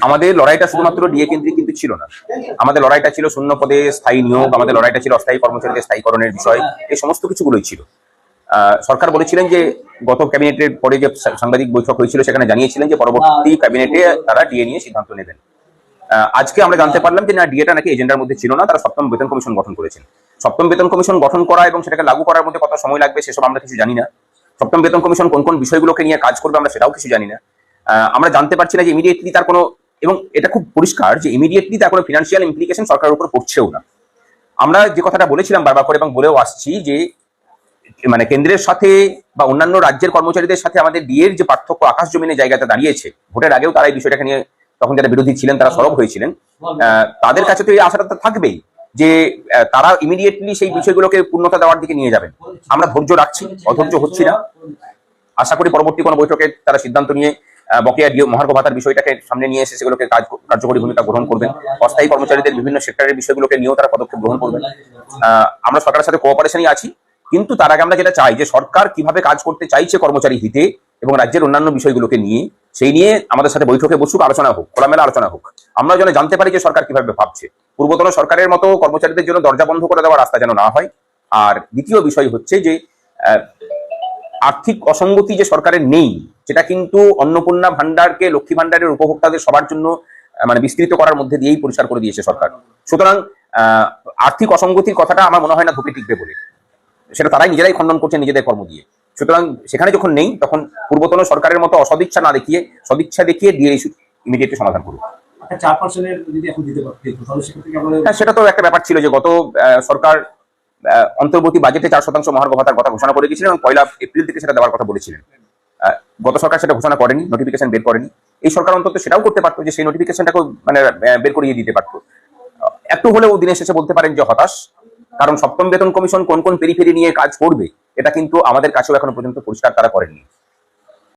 আমাদের লড়াইটা শুধুমাত্র ডিএ কেন্দ্রিক কিন্তু ছিল না। আমাদের লড়াইটা ছিল শূন্য পদে স্থায়ী নিয়োগ, আমাদের লড়াইটা ছিল অস্থায়ী কর্মচারীদের স্থায়ীকরণের বিষয়, এই সমস্ত কিছুগুলোই ছিল। সরকার বলেছিলেন যে গত ক্যাবিনেটের পরে যে সাংবাদিক বৈঠক হয়েছিল সেখানে জানিয়েছিলেন যে পরবর্তী ক্যাবিনেটে তারা ডিএ নিয়ে সিদ্ধান্ত নেবেন। আজকে আমরা জানতে পারলাম যে না, ডিএটা নাকি এজেন্ডার মধ্যে ছিল না, তারা সপ্তম বেতন কমিশন গঠন করেছেন। সপ্তম বেতন কমিশন গঠন করা এবং সেটাকে লাগু করার মধ্যে কত সময় লাগবে সেসব আমরা কিছু জানি না। সপ্তম বেতন কমিশন কোন কোন বিষয়গুলোকে নিয়ে কাজ করবে আমরা সেটাও কিছু জানি না। আমরা জানতে পারছি না যে ইমিডিয়েটলি তার কোনো, এবং এটা খুব পরিষ্কার যে ইমিডিয়েটলি তার কোনো ফিনান্সিয়াল ইমপ্লিকেশন সরকারের উপর পড়ছেও না। আমরা যে কথাটা বলেছিলাম বারবার করে এবং বলেও আসছি যে মানে কেন্দ্রের সাথে বা অন্যান্য রাজ্যের কর্মচারীদের সাথে আমাদের ডিএর যে পার্থক্য আকাশ জমিনের জায়গাতে দাঁড়িয়েছে, ভোটের আগেও তারা এই বিষয়টাকে নিয়ে তখন যারা বিরোধী ছিলেন তারা সরব হয়েছিলেন, তাদের কাছে তো এই আশাটা থাকবেই যে তারা ইমিডিয়েটলি সেই বিষয়গুলোকে পূর্ণতা দেওয়ার দিকে নিয়ে যাবেন। আমরা ধৈর্য রাখছি, অধৈর্য হচ্ছি না। আশা করি পরবর্তী কোনো বৈঠকে তারা সিদ্ধান্ত নিয়ে বকেয়া মহার্ঘ ভাতার বিষয়টাকে সামনে নিয়ে এসে সেগুলোকে কার্যকরী ভূমিকা গ্রহণ করবেন। অস্থায়ী কর্মচারীদের বিভিন্ন সেক্টরের বিষয়গুলোকে নিয়েও তারা পদক্ষেপ গ্রহণ করবেন। আমরা সরকারের সাথে কোঅপারেশনই আছি, কিন্তু তার আগে আমরা যেটা চাই যে সরকার কিভাবে কাজ করতে চাইছে কর্মচারী হিতে এবং রাজ্যের অন্যান্য বিষয়গুলোকে নিয়ে, সেই নিয়ে আমাদের সাথে বৈঠকে বসুক, আলোচনা হোক, খোলামেলা আলোচনা হোক। আমরা যেন জানতে পারি যে সরকার কিভাবে ভাবছে। পূর্বতন সরকারের মতো কর্মচারীদের জন্য দরজা বন্ধ করে দেওয়ার রাস্তা যেন না হয়। আর দ্বিতীয় বিষয় হচ্ছে যে আর্থিক অসঙ্গতি যে সরকারের নেই, সেটা কিন্তু অন্নপূর্ণা ভান্ডারকে লক্ষ্মী ভান্ডারের উপভোক্তাদের সবার জন্য মানে বিস্তৃত করার মধ্যে দিয়েই পরিষ্কার করে দিয়েছে সরকার। সুতরাং আর্থিক অসঙ্গতির কথাটা আমার মনে হয় না ধুপে টিকবে বলে, সেটা তারাই নিজেরাই খণ্ডন করছে নিজেদের কর্ম দিয়ে। সুতরাং সেখানে যখন নেই তখন পূর্বতন সরকারের মতো অসদিচ্ছা না দেখিয়ে সদিচ্ছা দেখিয়ে ডিএ ইস্যু ইমিডিয়েটলি সমাধান করুন। হ্যাঁ, সেটা তো একটা ব্যাপার ছিল যে গত সরকার অন্তর্বর্তী বাজেটে 4% মহার্ঘ ভাতার কথা ঘোষণা করে দিয়েছিলেন এবং 1 এপ্রিল থেকে সেটা দেওয়ার কথা বলেছিলেন। গত সরকার সেটা ঘোষণা করেনি, নোটিফিকেশন বের করেনি। এই সরকার অন্তত সেটাও করতে পারতো যে সেই নোটিফিকেশনটাকে মানে বের করিয়ে দিতে পারতো। একটু হলেও দিনের শেষে বলতে পারেন যে হতাশ, কারণ সপ্তম বেতন কমিশন কোন কোন পেরিফেরি নিয়ে কাজ করবে এটা কিন্তু আমাদের কাছেও এখনো পর্যন্ত পরিষ্কার তারা করেননি।